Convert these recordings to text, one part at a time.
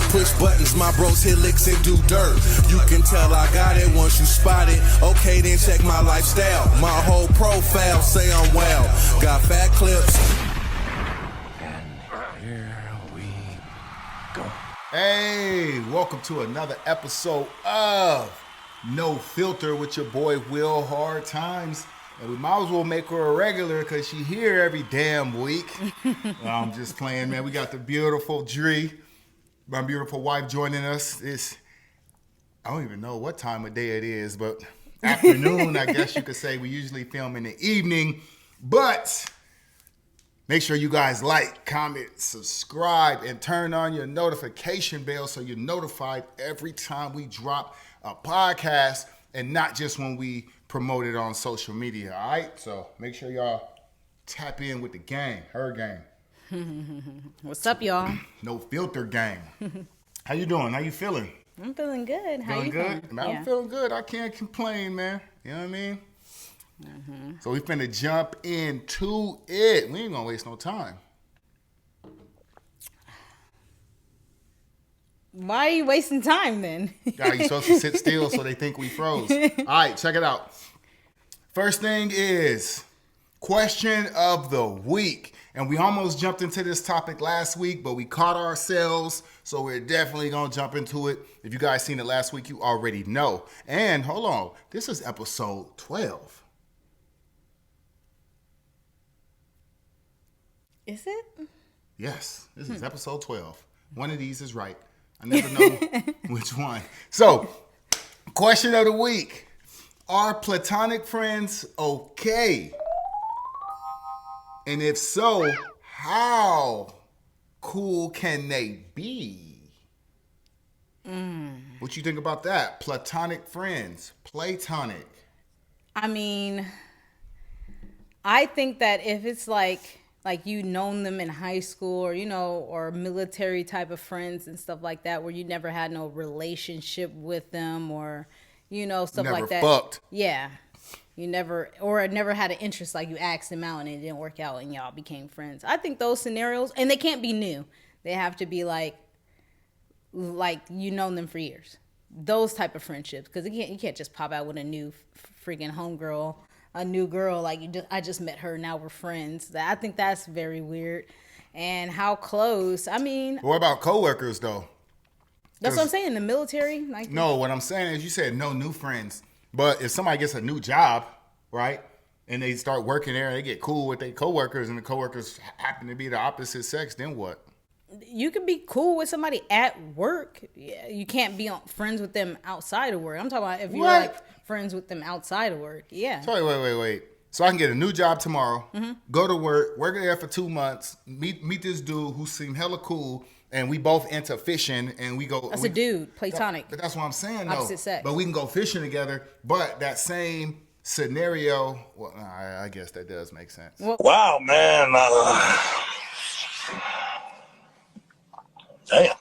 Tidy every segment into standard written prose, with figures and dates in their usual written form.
push buttons, my bros hit licks and do dirt. You can tell I got it once you spot it. Okay, then check my lifestyle. My whole profile say I'm well. Got fat clips. And here we go. Hey, welcome to another episode of No Filter with your boy Will Hardtymez. And we might as well make her a regular because she here every damn week. I'm just playing, man. We got the beautiful Dree, my beautiful wife, joining us. I don't even know what time of day it is, but afternoon, I guess you could say. We usually film in the evening. But make sure you guys like, comment, subscribe, and turn on your notification bell so you're notified every time we drop a podcast and not just when we promote it on social media, all right? So make sure y'all tap in with the gang, her gang. What's up, y'all? No Filter gang. How you doing? How you feeling? I'm feeling good. How you Feeling good? feeling? Man, I'm feeling good. I can't complain, man. You know what I mean? Mm-hmm. So we finna jump into it. We ain't gonna waste no time. Why are you wasting time then? Yeah, you're supposed to sit still so they think we froze. All right, check it out. First thing is question of the week. And we almost jumped into this topic last week, but we caught ourselves. So we're definitely going to jump into it. If you guys seen it last week, you already know. And hold on, this is episode 12. Is it? Yes, this is episode 12. One of these is right. I never know which one. So, question of the week. Are platonic friends okay? And if so, how cool can they be? What you think about that? Platonic friends. Platonic. I mean, I think that if it's like you known them in high school or, or military type of friends and stuff like that, where you never had no relationship with them or, stuff never like that. Fucked. Yeah. You never had an interest, like you asked them out and it didn't work out and y'all became friends. I think those scenarios, and they can't be new. They have to be like you known them for years. Those type of friendships, because you can't just pop out with a new freaking homegirl. A new girl, I just met her, now we're friends. I think that's very weird. And how close? I mean, What about coworkers though? That's what I'm saying. The military, No, what I'm saying is you said no new friends, but if somebody gets a new job, right, and they start working there, and they get cool with their coworkers, and the coworkers happen to be the opposite sex, then what? you can be cool with somebody at work. Yeah, you can't be friends with them outside of work. I'm talking about if you're friends with them outside of work. Yeah. So wait. So I can get a new job tomorrow, go to work there for 2 months, meet this dude who seemed hella cool, and we both into fishing, and we go. That's a dude, platonic. But that's what I'm saying, though. Opposite sex. But we can go fishing together. But that same scenario, well, I guess that does make sense. Well, wow, man. Damn.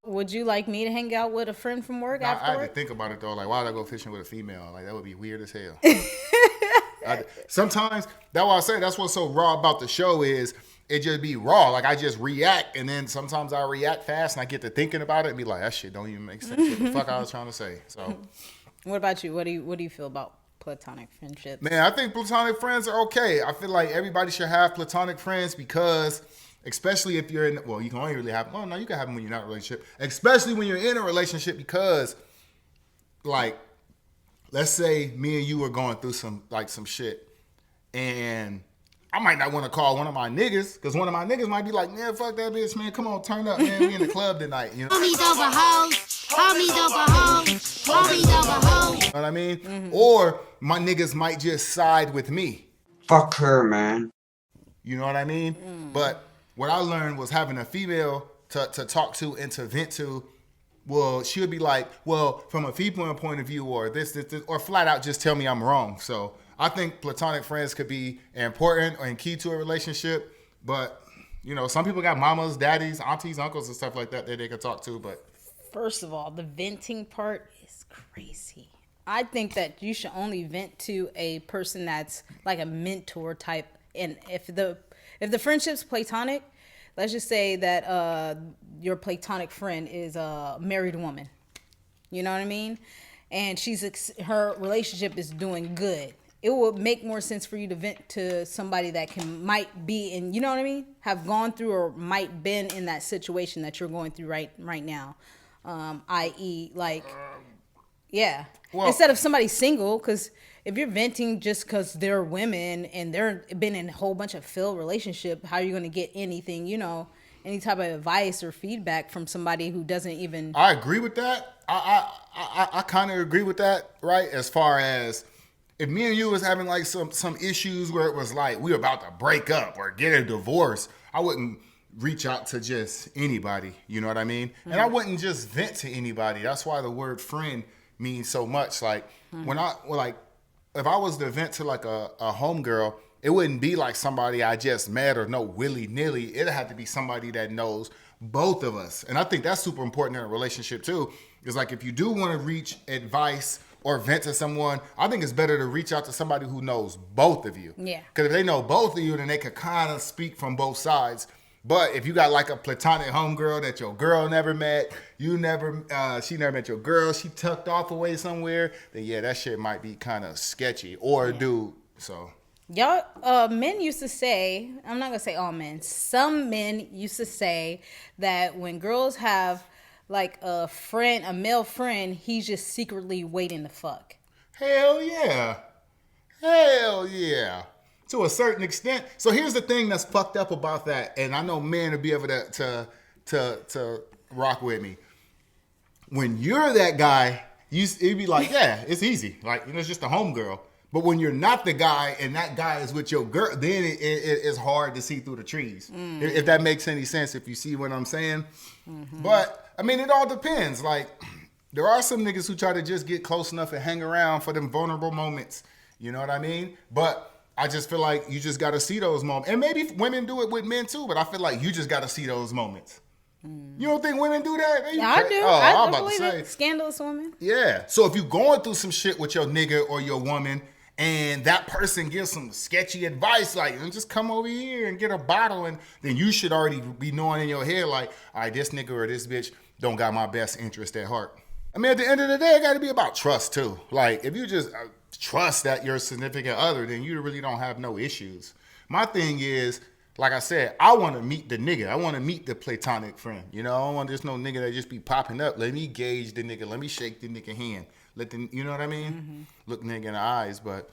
would you like me to hang out with a friend from work I after had work? to think about it, though. Like, why would I go fishing with a female? Like, that would be weird as hell. Sometimes, that's why I say that's what's so raw about the show is it just be raw. Like, I just react, and then sometimes I react fast, and I get to thinking about it and be like, that shit don't even make sense. What the fuck I was trying to say. So, What about you? What do you feel about platonic friendships? man, I think platonic friends are okay. I feel like everybody should have platonic friends because, especially if you're in, well, you can only really have, well, no, you can have them when you're not in a relationship. Especially when you're in a relationship because, like, let's say me and you are going through some shit, and I might not want to call one of my niggas because one of my niggas might be like, man, fuck that bitch, man. Come on, turn up, man. We in the club tonight, you know? Homies over hoes. Homies over hoes. Homies over hoes. You know what I mean? Mm-hmm. Or my niggas might just side with me. Fuck her, man. You know what I mean? But what I learned was having a female to talk to and to vent to. Well, she would be like, well, from a female point of view, or this, or flat out just tell me I'm wrong. So I think platonic friends could be important and key to a relationship. But, some people got mamas, daddies, aunties, uncles, and stuff like that they could talk to. But First of all, the venting part is crazy. I think that you should only vent to a person that's like a mentor type. And if the friendship's platonic, let's just say that your platonic friend is a married woman. You know what I mean? And her relationship is doing good. It would make more sense for you to vent to somebody that might be in, you know what I mean? Have gone through or might been in that situation that you're going through right now. I.e. like, yeah. Well, instead of somebody single, because if you're venting just because they're women and they're been in a whole bunch of failed relationship, how are you going to get anything, any type of advice or feedback from somebody who doesn't even... I agree with that. I kind of agree with that, right? As far as if me and you was having like some issues where it was like we were about to break up or get a divorce, I wouldn't reach out to just anybody. You know what I mean? Mm-hmm. And I wouldn't just vent to anybody. That's why the word friend means so much. Like if I was to vent to like a homegirl, it wouldn't be like somebody I just met or know willy-nilly. It'd have to be somebody that knows both of us. And I think that's super important in a relationship too. Is like if you do want to reach advice or vent to someone, I think it's better to reach out to somebody who knows both of you. Yeah. Because if they know both of you, then they could kind of speak from both sides. But if you got like a platonic homegirl that your girl never met, she never met your girl, she tucked off away somewhere, then yeah, that shit might be kind of sketchy. Or dude, so... Y'all, men used to say, I'm not going to say all men, some men used to say that when girls have like a male friend, he's just secretly waiting to fuck. Hell yeah. Hell yeah. To a certain extent. So here's the thing that's fucked up about that, and I know men will be able to rock with me. When you're that guy, it'd be like, yeah, it's easy. Like, it's just a homegirl. But when you're not the guy and that guy is with your girl, then it's hard to see through the trees. Mm. If that makes any sense, if you see what I'm saying. Mm-hmm. But, I mean, it all depends. Like, there are some niggas who try to just get close enough and hang around for them vulnerable moments. You know what I mean? But I just feel like you just got to see those moments. And maybe women do it with men too, but I feel like you just got to see those moments. Mm. You don't think women do that? Yeah, I do. I believe it. Scandalous women. Yeah. So if you're going through some shit with your nigga or your woman, and that person gives some sketchy advice, like, just come over here and get a bottle, and then you should already be knowing in your head, like, all right, this nigga or this bitch don't got my best interest at heart. I mean, at the end of the day, it got to be about trust, too. Like, if you just trust that your significant other, then you really don't have no issues. My thing is, like I said, I want to meet the nigga. I want to meet the platonic friend. You know, I don't want just no nigga that just be popping up. Let me gauge the nigga. Let me shake the nigga hand. You know what I mean? Mm-hmm. Look nigga in the eyes, but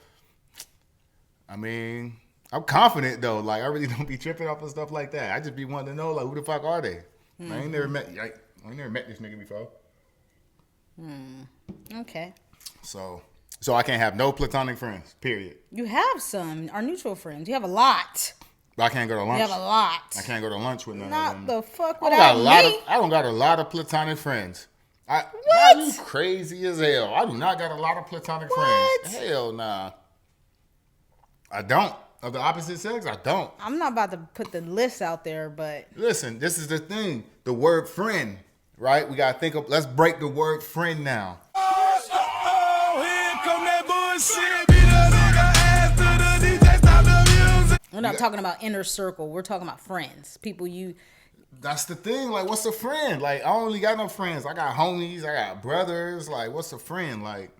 I mean, I'm confident though. Like, I really don't be tripping off of stuff like that. I just be wanting to know, like, who the fuck are they? Mm-hmm. I ain't never met this nigga before. Okay. So I can't have no platonic friends. Period. You have some. Our mutual friends. You have a lot. But I can't go to lunch. You have a lot. I can't go to lunch with none of them. Not the fuck without me. I don't got a lot of platonic friends. What? You crazy as hell. I do not got a lot of platonic friends. Hell nah. I don't. Of the opposite sex, I don't. I'm not about to put the list out there, but... Listen, this is the thing. The word friend, right? We got to think of... Let's break the word friend now. We're not talking about inner circle. We're talking about friends. People you... That's the thing. Like, what's a friend? Like, I don't really got no friends. I got homies. I got brothers. Like, what's a friend? Like...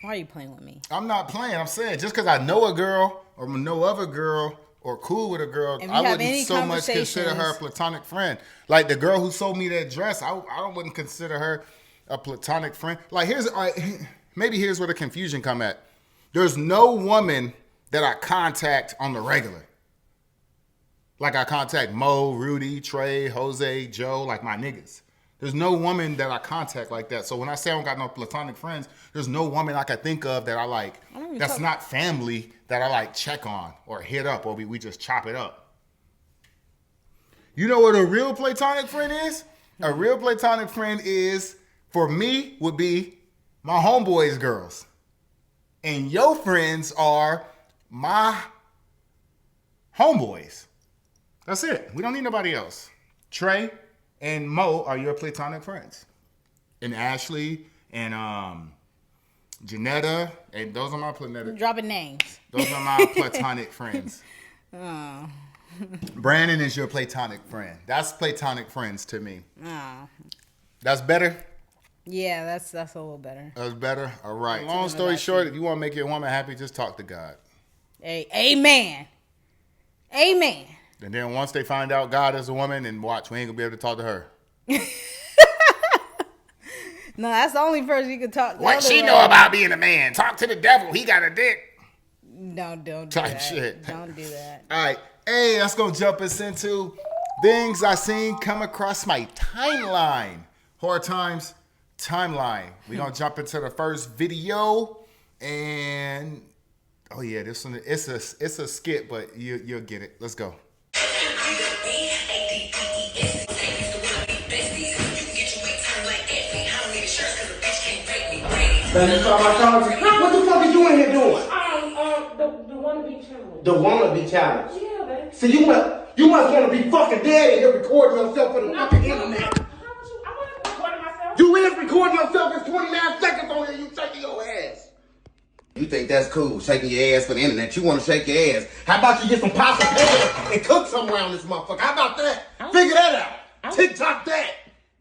Why are you playing with me? I'm not playing. I'm saying just because I know a girl or know of a girl or cool with a girl, I wouldn't so much consider her a platonic friend. Like the girl who sold me that dress, I wouldn't consider her a platonic friend. Like maybe here's where the confusion come at. There's no woman that I contact on the regular. Like I contact Mo, Rudy, Trey, Jose, Joe, like my niggas. There's no woman that I contact like that. So when I say I don't got no platonic friends, there's no woman I can think of that I like. That's not family that I like check on or hit up or we just chop it up. You know what a real platonic friend is? A real platonic friend is, for me, would be my homeboys' girls. And your friends are my homeboys. That's it. We don't need nobody else. Trey and Mo are your platonic friends. And Ashley and Janetta, and those are my platonic. Dropping names. Those are my platonic friends. Oh. Brandon is your platonic friend. That's platonic friends to me. Oh. That's better? Yeah, that's a little better. That's better? All right. Long story short, if you want to make your woman happy, just talk to God. Amen. Amen. And then once they find out God is a woman, and watch, we ain't going to be able to talk to her. No, that's the only person you can talk to. What she know about being a man? Talk to the devil. He got a dick. No, don't do Type that. shit. Don't do that. All right. Hey, let's go jump us into things I seen come across my timeline. Hard Times timeline. We're going to jump into the first video. And, oh yeah, this one, it's a skit, but you'll get it. Let's go. What the fuck is you in here doing? The wannabe challenge. The wannabe challenge. Yeah, baby. So you must want to be fucking dead and you're recording yourself for the fucking internet. How would you? I wasn't recording myself. You is recording yourself. It's 29 seconds on here. You shaking your ass. You think that's cool, shaking your ass for the internet? You want to shake your ass? How about you get some pasta pan and cook somewhere around this motherfucker? How about that? Figure that out. TikTok that.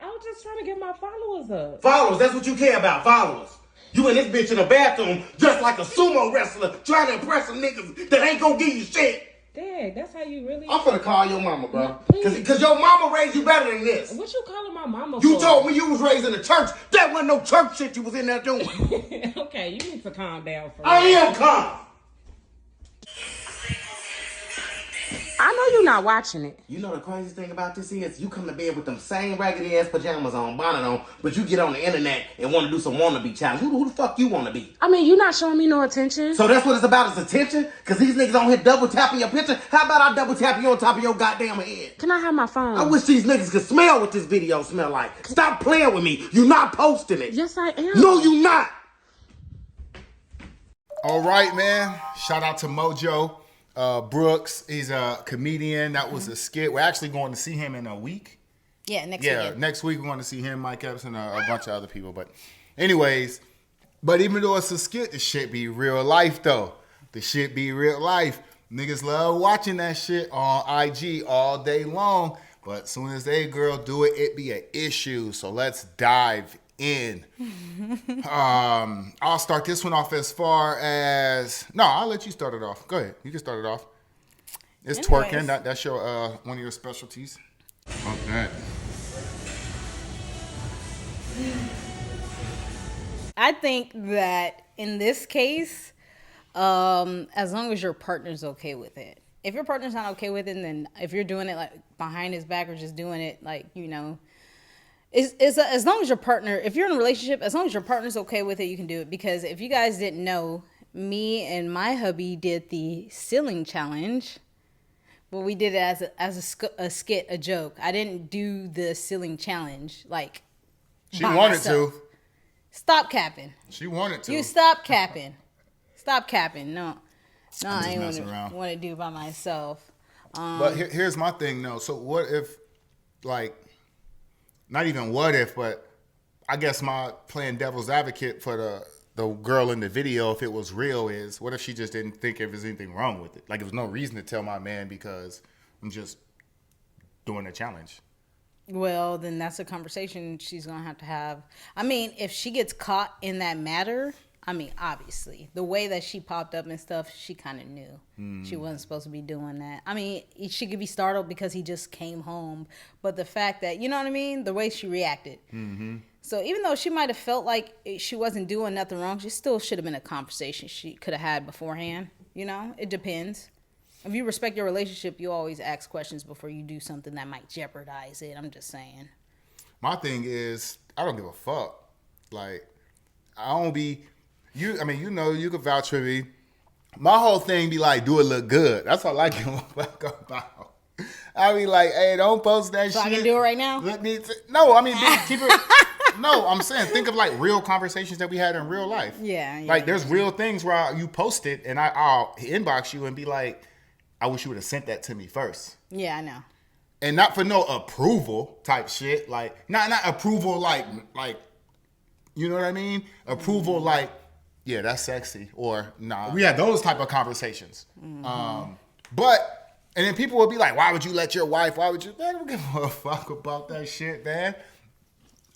I was just trying to get my followers up. Followers, that's what you care about, followers. You in this bitch in the bathroom just like a sumo wrestler trying to impress some niggas that ain't gonna give you shit. Dad, that's how you really... I'm finna call your mama, bro. Cause your mama raised you better than this. What you calling my mama You for? told me you was raised in the church. That wasn't no church shit you was in there doing. Okay, you need to calm down for I am calm. I know you're not watching it. You know the crazy thing about this is you come to bed with them same raggedy ass pajamas on, bonnet on, but you get on the internet and want to do some wannabe challenge. Who the fuck you want to be? I mean, you're not showing me no attention. So that's what it's about, is attention? Cause these niggas on here double tapping your picture. How about I double tap you on top of your goddamn head? Can I have my phone? I wish these niggas could smell what this video smell like. Stop playing with me. You not posting it. Yes, I am. No, you not. All right, man. Shout out to Mojo Brooks. He's a comedian. That was a skit. We're actually going to see him in a week. Yeah, next week. Next week we're going to see him, Mike Epps, and a bunch of other people. But anyways, even though it's a skit, the shit be real life, though. The shit be real life. Niggas love watching that shit on IG all day long. But as soon as they girl do it, it be an issue. So let's dive in. I'll start this one off as far as... No, I'll let you start it off. Go ahead. You can start it off. It's twerking. That's your one of your specialties. Okay. I think that in this case, as long as your partner's okay with it. If your partner's not okay with it, then if you're doing it like behind his back or just doing it like, you know, as long as your partner, if you're in a relationship, as long as your partner's okay with it, you can do it. Because if you guys didn't know, me and my hubby did the ceiling challenge. Well, we did it as a skit, a joke. I didn't do the ceiling challenge like She by wanted myself. to. Stop capping. She wanted to. You stop capping. Stop capping. No, I ain't messing around. want to do by myself. But here's my thing, though. So what if, like, not even what if, but I guess my playing devil's advocate for the girl in the video, if it was real, is what if she just didn't think there was anything wrong with it? Like, there was no reason to tell my man because I'm just doing a challenge. Well, then that's a conversation she's going to have. I mean, if she gets caught in that matter, I mean, obviously, the way that she popped up and stuff, she kind of knew. She wasn't supposed to be doing that. I mean, she could be startled because he just came home. But the fact that, you know what I mean? The way she reacted. Mm-hmm. So even though she might have felt like she wasn't doing nothing wrong, she still should have been a conversation she could have had beforehand. You know, it depends. If you respect your relationship, you always ask questions before you do something that might jeopardize it. I'm just saying. My thing is, I don't give a fuck. Like, I don't be... You can vouch for me. My whole thing be like, do it look good. That's all I give a fuck about. I be like, hey, don't post that shit. So I can do it right now? No, I mean, keep it... No, I'm saying, think of like real conversations that we had in real life. Yeah. Like, there's real things where you post it and I'll inbox you and be like, I wish you would have sent that to me first. Yeah, I know. And not for no approval type shit. Like, not approval like, you know what I mean? Approval like, yeah, that's sexy. Or, nah. We had those type of conversations. Mm-hmm. But And then people will be like, why would you let your wife, man, I don't give a fuck about that shit, man.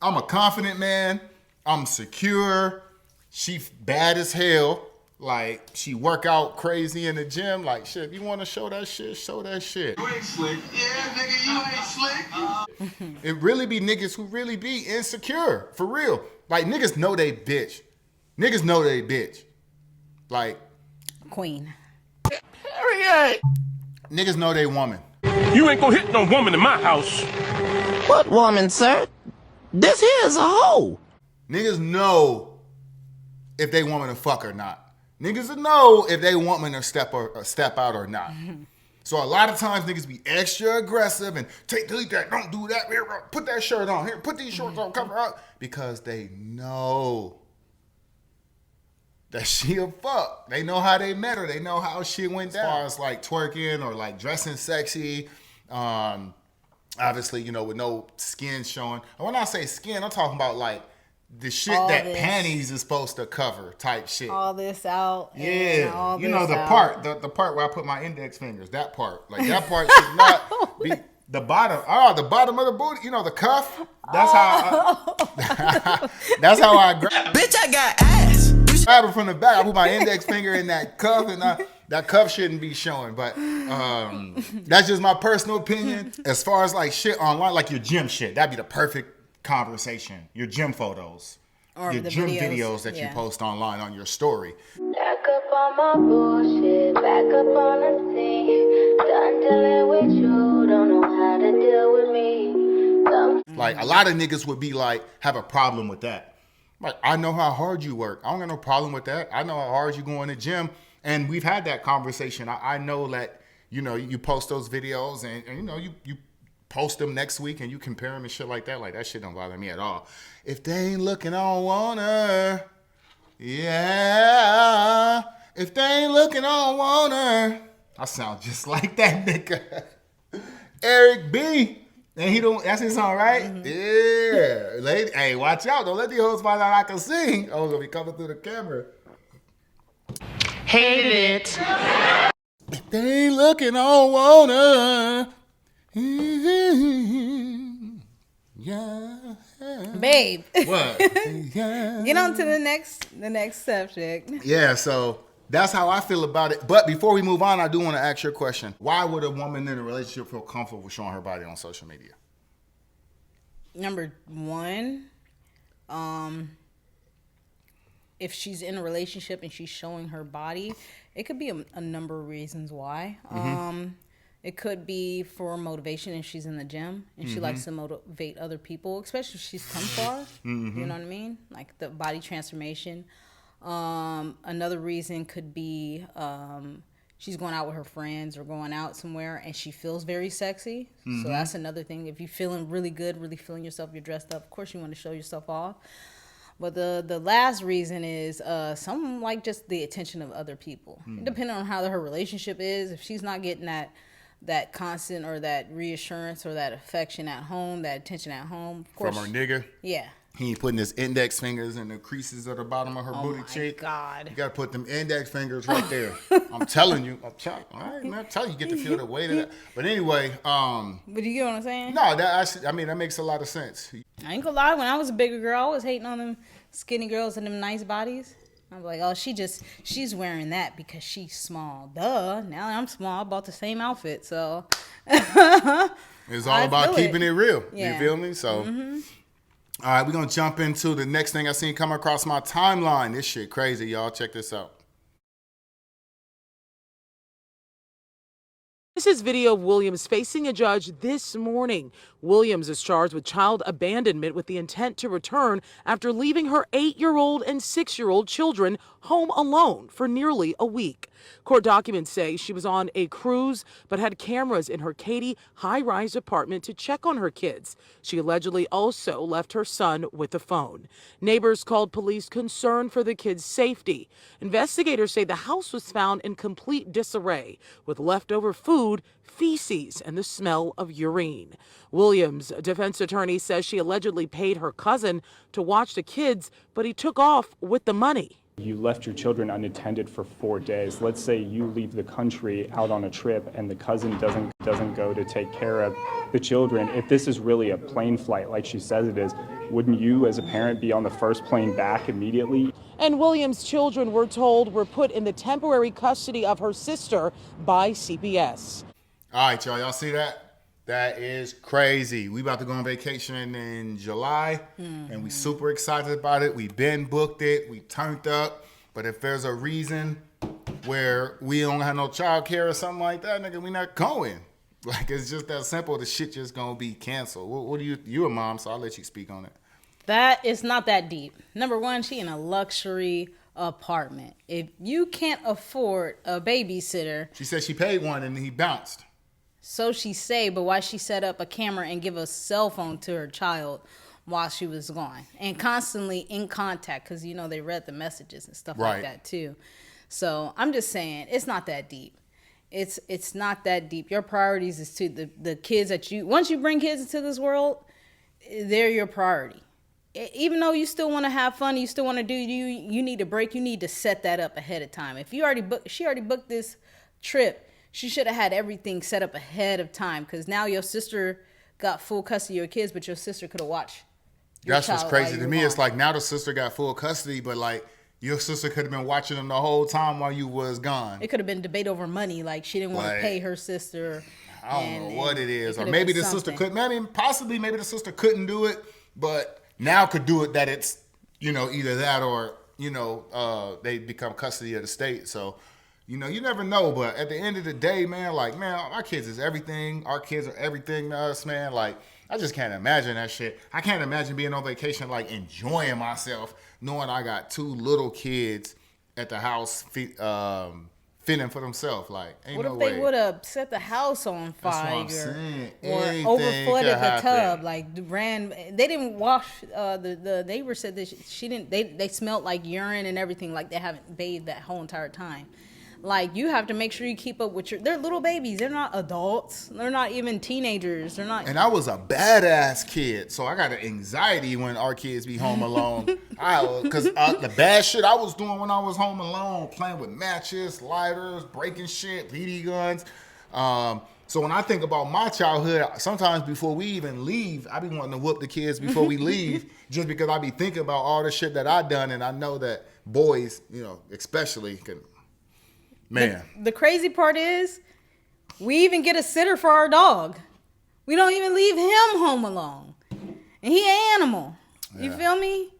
I'm a confident man. I'm secure. She bad as hell. Like, she work out crazy in the gym. Like, shit, if you want to show that shit, show that shit. You ain't slick. Yeah, nigga, you ain't slick. It really be niggas who really be insecure, for real. Like, niggas know they bitch. Niggas know they bitch. Like, Queen. Period. niggas know they woman. You ain't gonna hit no woman in my house. What woman, sir? This here is a hoe. Niggas know if they want me to fuck or not. Niggas will know if they want me to step out or not. So a lot of times niggas be extra aggressive and delete that, don't do that, here, put that shirt on, here, put these shorts on, cover up, because they know that she a fuck. They know how they met her. They know how shit went down. As far as like twerking or like dressing sexy, obviously, with no skin showing. And when I say skin, I'm talking about like the shit All that this. panties is supposed to cover type shit. All this out. Yeah, all the this out. part, the part where I put my index fingers, that part, like that part should not be the bottom. Oh, the bottom of the booty, the cuff. That's how. That's how I grab. Bitch, I got ass. Grab it from the back. I put my index finger in that cuff, and that cuff shouldn't be showing. But that's just my personal opinion. As far as like shit online, like your gym shit, that'd be the perfect conversation. Your gym photos. Or your the gym videos, that you yeah. post online on your story. Back up on my bullshit, back up on the scene. Done dealing with you, don't know how to deal with me. Like a lot of niggas would be like, have a problem with that. Like, I know how hard you work. I don't got no problem with that. I know how hard you go in the gym. And we've had that conversation. I know that, you post those videos and you post them next week and you compare them and shit like that. Like, that shit don't bother me at all. If they ain't looking, I don't want her. Yeah. If they ain't looking, I don't want her. I sound just like that nigga. Eric B. And he don't, that's his song, right? Mm-hmm. Yeah. Lady, hey, watch out. Don't let these hoes find out I can sing. Oh, gonna be coming through the camera. Hated it. If they ain't looking, I don't want her. Yeah. Babe. What? Yeah. Get on to the next subject. Yeah, so that's how I feel about it. But before we move on, I do want to ask you a question. Why would a woman in a relationship feel comfortable showing her body on social media? Number one, if she's in a relationship and she's showing her body, it could be a number of reasons why. Mm-hmm. It could be for motivation if she's in the gym and she likes to motivate other people, especially if she's come far. Mm-hmm. You know what I mean? Like the body transformation. Another reason could be she's going out with her friends or going out somewhere and she feels very sexy. Mm-hmm. So that's another thing. If you're feeling really good, really feeling yourself, you're dressed up, of course you want to show yourself off. But the last reason is something like just the attention of other people. Depending on how her relationship is, if she's not getting that constant or that reassurance or that affection at home, that attention at home. Of course, from her nigga? Yeah. He ain't putting his index fingers in the creases at the bottom of her booty cheek. Oh, my God. You got to put them index fingers right there. I'm telling you. All right, man. I'm telling you, get to feel the weight of that. But anyway. But you get what I'm saying? No, that makes a lot of sense. I ain't gonna lie. When I was a bigger girl, I was hating on them skinny girls and them nice bodies. I'm like, oh, she's wearing that because she's small. Duh. Now I'm small. I bought the same outfit, so. It's all about keeping it real. Yeah. You feel me? So, all right, we're going to jump into the next thing I seen come across my timeline. This shit crazy, y'all. Check this out. This is video of Williams facing a judge this morning. Williams is charged with child abandonment with the intent to return after leaving her 8-year-old and 6-year-old children home alone for nearly a week. Court documents say she was on a cruise but had cameras in her Katy high-rise apartment to check on her kids. She allegedly also left her son with a phone. Neighbors called police concerned for the kids' safety. Investigators say the house was found in complete disarray with leftover food, feces, and the smell of urine. Williams' defense attorney says she allegedly paid her cousin to watch the kids, but he took off with the money. You left your children unattended for 4 days. Let's say you leave the country out on a trip and the cousin doesn't go to take care of the children. If this is really a plane flight like she says it is, wouldn't you as a parent be on the first plane back immediately? And Williams' children, we're told, were put in the temporary custody of her sister by CPS. All right, y'all see that? That is crazy. We about to go on vacation in July, and we super excited about it. We been booked it. We turned up. But if there's a reason where we don't have no child care or something like that, nigga, we not going. Like, it's just that simple. The shit just gonna be canceled. What do you a mom, so I'll let you speak on it. That is not that deep. Number one, she in a luxury apartment. If you can't afford a babysitter. She said she paid one and he bounced. So she say, but why she set up a camera and give a cell phone to her child while she was gone and constantly in contact because, you know, they read the messages and stuff like that too. So I'm just saying it's not that deep. It's not that deep. Your priorities is to the kids that once you bring kids into this world, they're your priority. Even though you still want to have fun, you still want to do you need a break. You need to set that up ahead of time. If she already booked this trip. She should have had everything set up ahead of time because now your sister got full custody of your kids, but your sister could have watched. That's what's crazy to me. It's like now the sister got full custody, but like your sister could have been watching them the whole time while you was gone. It could have been debate over money. Like she didn't want to pay her sister. I don't know what it is. Or maybe the sister couldn't. I mean, possibly maybe the sister couldn't do it, but now could do it that it's, you know, either that or, you know, they become custody of the state. So, you know, you never know, but at the end of the day, man, like, man, our kids is everything. Our kids are everything to us, man. Like, I just can't imagine that shit. I can't imagine being on vacation, like, enjoying myself, knowing I got 2 little kids at the house fending for themselves. Like, ain't no way. What if they would have set the house on fire or Anything overflooded the tub? Like, they didn't wash, the neighbor said that she didn't, they smelled like urine and everything, like they haven't bathed that whole entire time. Like, you have to make sure you keep up with they're little babies. They're not adults. They're not even teenagers. They're not. And I was a badass kid, so I got an anxiety when our kids be home alone. Because the bad shit I was doing when I was home alone, playing with matches, lighters, breaking shit, BB guns. So when I think about my childhood, sometimes before we even leave, I be wanting to whoop the kids before we leave, just because I be thinking about all the shit that I done, and I know that boys, you know, especially can. Man. The crazy part is we even get a sitter for our dog. We don't even leave him home alone. And he an animal. You feel me?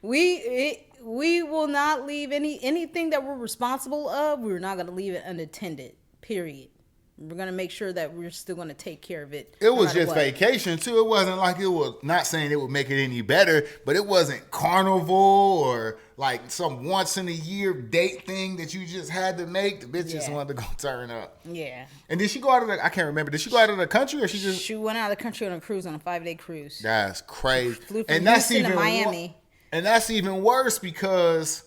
We will not leave anything that we're responsible of. We're not going to leave it unattended, period. We're going to make sure that we're still going to take care of it. It was just vacation, too. It wasn't like it was, not saying it would make it any better, but it wasn't carnival or like some once in a year date thing that you just had to make. The bitch just wanted to go turn up. Yeah. And did she go out of I can't remember. Did she go out of the country or She went out of the country on a cruise, on a 5-day cruise. That's crazy. Flew from Houston to Miami. And that's even worse because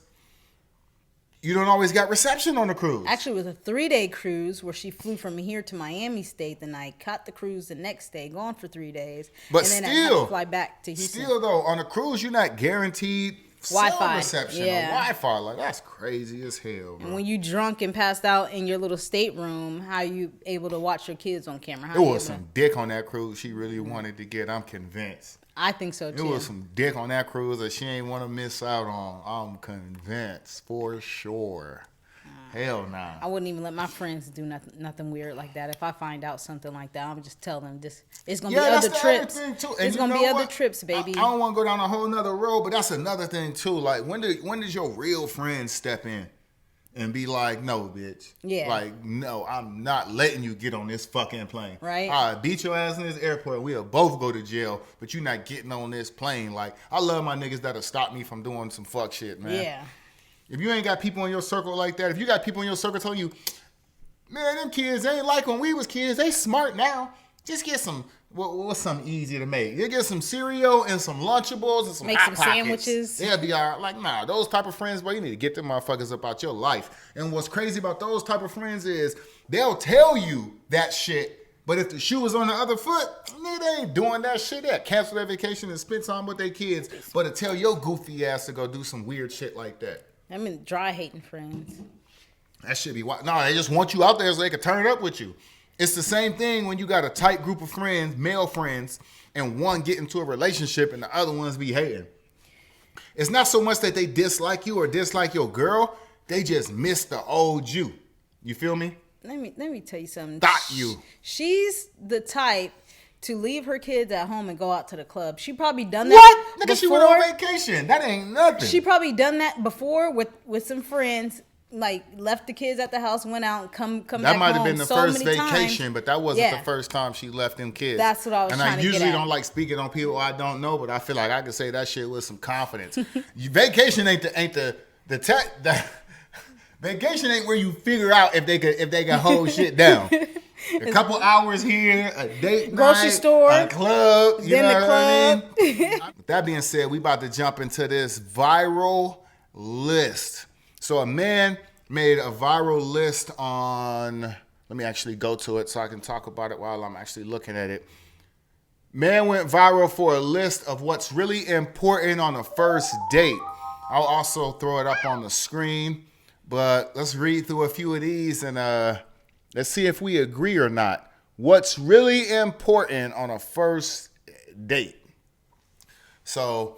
you don't always got reception on the cruise. Actually, it was a 3-day cruise where she flew from here to Miami, stayed the night, caught the cruise the next day, gone for 3 days, but and then I had to fly back to Houston. Still, though, on a cruise, you're not guaranteed cell reception or Wi-Fi. Like, that's crazy as hell, bro. And when you drunk and passed out in your little stateroom, how you able to watch your kids on camera? There was some dick on that cruise she really wanted to get. I'm convinced. I think so, too. There was some dick on that cruise that she ain't want to miss out on. I'm convinced, for sure. Hell nah. I wouldn't even let my friends do nothing weird like that. If I find out something like that, I'm just tell them this. It's gonna be other trips. It's gonna be other trips, baby. I don't want to go down a whole nother road, but that's another thing too. Like when does your real friends step in and be like, no, bitch. Yeah. Like, no, I'm not letting you get on this fucking plane. Right. I beat your ass in this airport. We'll both go to jail, but you're not getting on this plane. Like, I love my niggas that'll stop me from doing some fuck shit, man. Yeah. If you ain't got people in your circle like that, if you got people in your circle telling you, man, them kids ain't like when we was kids, they smart now. Just get some, what's something easy to make? You get some cereal and some Lunchables and some Make Hot some Pockets. sandwiches. They'll be all right. Like, nah, those type of friends, boy, you need to get them motherfuckers up out your life. And what's crazy about those type of friends is they'll tell you that shit But if the shoe was on the other foot, they ain't doing that shit yet. Cancel their vacation and spend time with their kids. But to tell your goofy ass to go do some weird shit like that. I mean, dry hating friends. That should be wild. No, they just want you out there so they can turn it up with you. It's the same thing when you got a tight group of friends, male friends, and one get into a relationship and the other ones be hating. It's not so much that they dislike you or dislike your girl. They just miss the old you. You feel me? Let me tell you something. You. She's the type to leave her kids at home and go out to the club. She probably done that. What? Nigga, she went on vacation. That ain't nothing. She probably done that before with some friends. Like left the kids at the house, went out, and come back home. That might have been the first vacation, times. But that wasn't the first time she left them kids. That's what I was trying to get at. And I usually don't like speaking on people I don't know, but I feel like I could say that shit with some confidence. Vacation ain't the vacation ain't where you figure out if they can hold shit down. A couple hours here, a date grocery night, store, a club. You know the club. What I mean? With that being said, we about to jump into this viral list. So a man made a viral list on, let me actually go to it so I can talk about it while I'm actually looking at it. Man went viral for a list of what's really important on a first date. I'll also throw it up on the screen, but let's read through a few of these and let's see if we agree or not. What's really important on a first date? So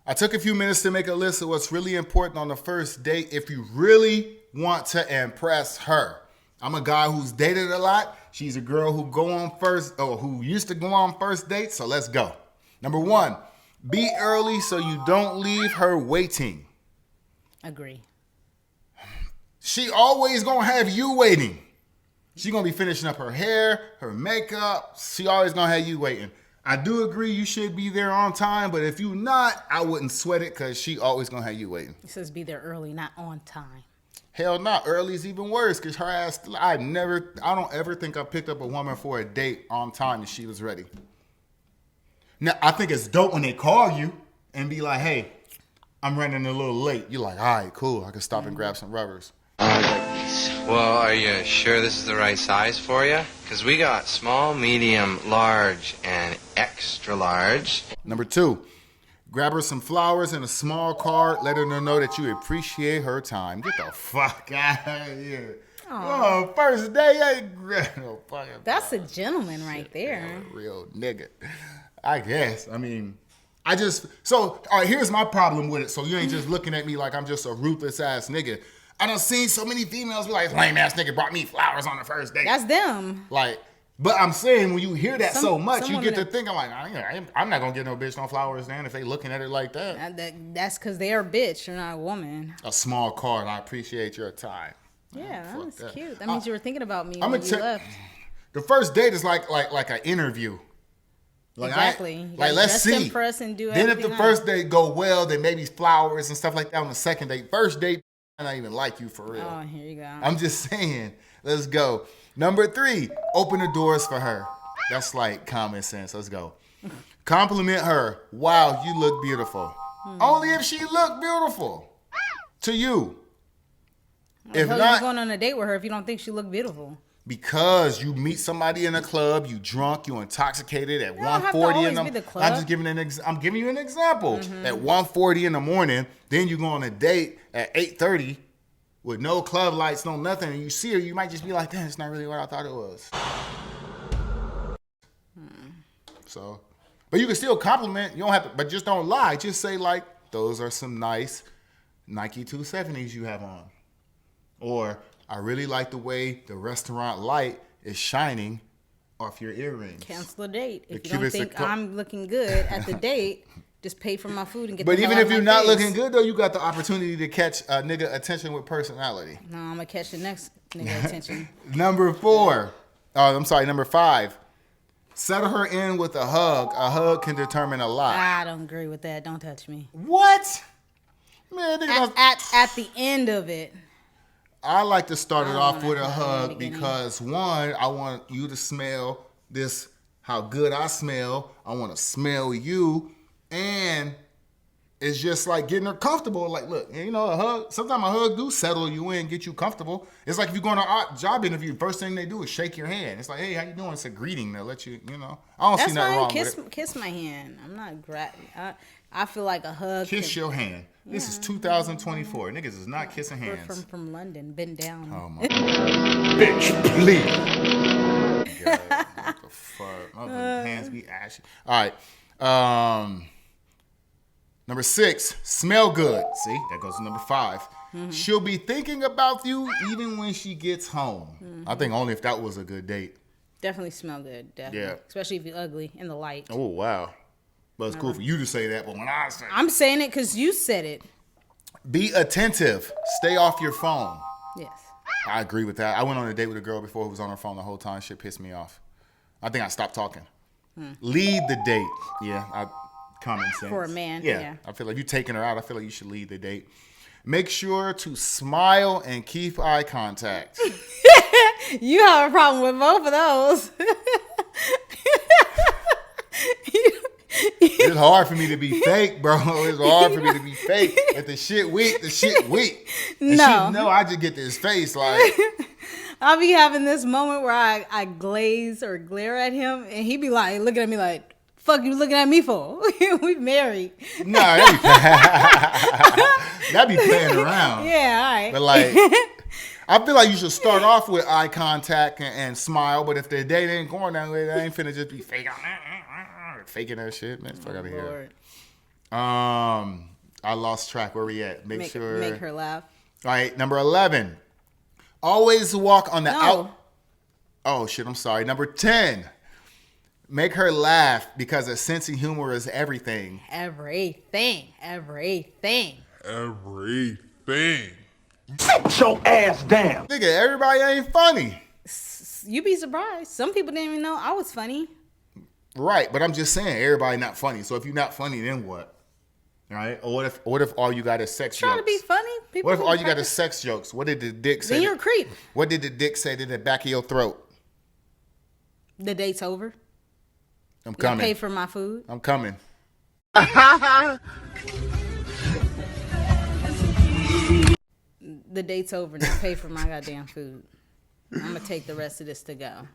I took a few minutes to make a list of what's really important on the first date if you really want to impress her. I'm a guy who's dated a lot. She's a girl who used to go on first dates, so let's go. Number 1, be early so you don't leave her waiting. Agree. She always gonna have you waiting. She gonna be finishing up her hair, her makeup. She always gonna have you waiting. I do agree you should be there on time, but if you not, I wouldn't sweat it because she always gonna have you waiting. It says be there early, not on time. Hell no, early is even worse because her ass, I don't ever think I picked up a woman for a date on time and she was ready. Now, I think it's dope when they call you and be like, hey, I'm running a little late. You're like, all right, cool. I can stop and grab some rubbers. Well, are you sure this is the right size for you? Because we got small, medium, large, and extra large. Number 2, grab her some flowers and a small card. Let her know that you appreciate her time. Get the fuck out of here. Oh, first day, I ain't grabbing no fucking That's a gentleman right there. Man, a real nigga. I guess. I mean, all right, here's my problem with it. So you ain't just looking at me like I'm just a ruthless ass nigga. I done seen so many females be like, lame ass nigga brought me flowers on the first date. That's them. Like, but I'm saying when you hear that so much, you get to think, I'm not gonna get no bitch no flowers then if they looking at it like that. That's because they are a bitch, you're not a woman. A small card, I appreciate your time. Yeah, that's cute. That means you were thinking about me when you left. The first date is like an interview. Like exactly. Let's see. Impress and do then if the first date go well, then maybe flowers and stuff like that on the second date. First date, I don't even like you for real. Oh, here you go. I'm just saying. Let's go. Number 3, open the doors for her. That's like common sense. Let's go. Compliment her. Wow, you look beautiful. Only if she look beautiful to you. If not, you going on a date with her if you don't think she look beautiful? Because you meet somebody in a club, you drunk, you intoxicated at 1:40 in the morning. I'm just giving I'm giving you an example. At 1:40 in the morning, then you go on a date at 8:30 with no club lights, no nothing, and you see her, you might just be like, damn, it's not really what I thought it was. So, but you can still compliment. You don't have to, but just don't lie. Just say like, those are some nice Nike 270s you have on. Or, I really like the way the restaurant light is shining off your earrings. Cancel the date. If you don't think I'm looking good at the date, just pay for my food and get But the hell even out if of you're my not face. looking good, though, you got the opportunity to catch a nigga attention with personality. No, I'm going to catch the next nigga attention. Number 5. Settle her in with a hug. A hug can determine a lot. I don't agree with that. Don't touch me. What? Man, at the end of it. I like to start it off with a hug because, 1, I want you to smell this, how good I smell. I want to smell you. And It's just like getting her comfortable. Like, look, you know, a hug. Sometimes a hug do settle you in, get you comfortable. It's like if you go on a job interview, first thing they do is shake your hand. It's like, hey, how you doing? It's a greeting. They'll let you, you know. I don't see nothing wrong with it. Kiss my hand. I'm not I feel like a hug. Kiss your hand. This is 2024. Niggas is not kissing hands. We're from London. Been down. Oh my bitch, please. God, what the fuck? My hands be ashy. All right. Number 6, smell good. See, that goes to number 5. Mm-hmm. She'll be thinking about you even when she gets home. Mm-hmm. I think only if that was a good date. Definitely smell good. Definitely. Yeah. Especially if you're ugly in the light. Oh, wow. But it's cool for you to say that, but when I say it. I'm saying it because you said it. Be attentive. Stay off your phone. Yes. I agree with that. I went on a date with a girl before who was on her phone the whole time. Shit pissed me off. I think I stopped talking. Lead the date. Yeah, common sense. For a man, yeah. I feel like you taking her out. I feel like you should lead the date. Make sure to smile and keep eye contact. You have a problem with both of those. It's hard for me to be fake, bro. It's hard for me to be fake. If the shit weak, the shit weak. And no, I just get this face like. I'll be having this moment where I glaze or glare at him, and he be like looking at me like, fuck you looking at me for? We married. No, that'd be playing around. Yeah, all right. But like, I feel like you should start off with eye contact and smile. But if the date ain't going that way, they ain't finna just be faking that shit. Man, fuck out of here. I lost track. Where we at? Make sure. Make her laugh. All right, number 11. Always walk on the out. Oh shit! I'm sorry. Number 10. Make her laugh because a sense of humor is everything. Everything. Sit your ass down. Nigga, everybody ain't funny. You be surprised. Some people didn't even know I was funny. Right, but I'm just saying everybody not funny. So if you're not funny, then what? Right? Or what if all you got is sex jokes? Trying to be funny. People what if all you got is sex jokes? What did the dick say? Then you're a creep. What did the dick say to the back of your throat? The date's over. I'm coming. Pay for my food. I'm coming. The date's over. Now pay for my goddamn food. I'm gonna take the rest of this to go.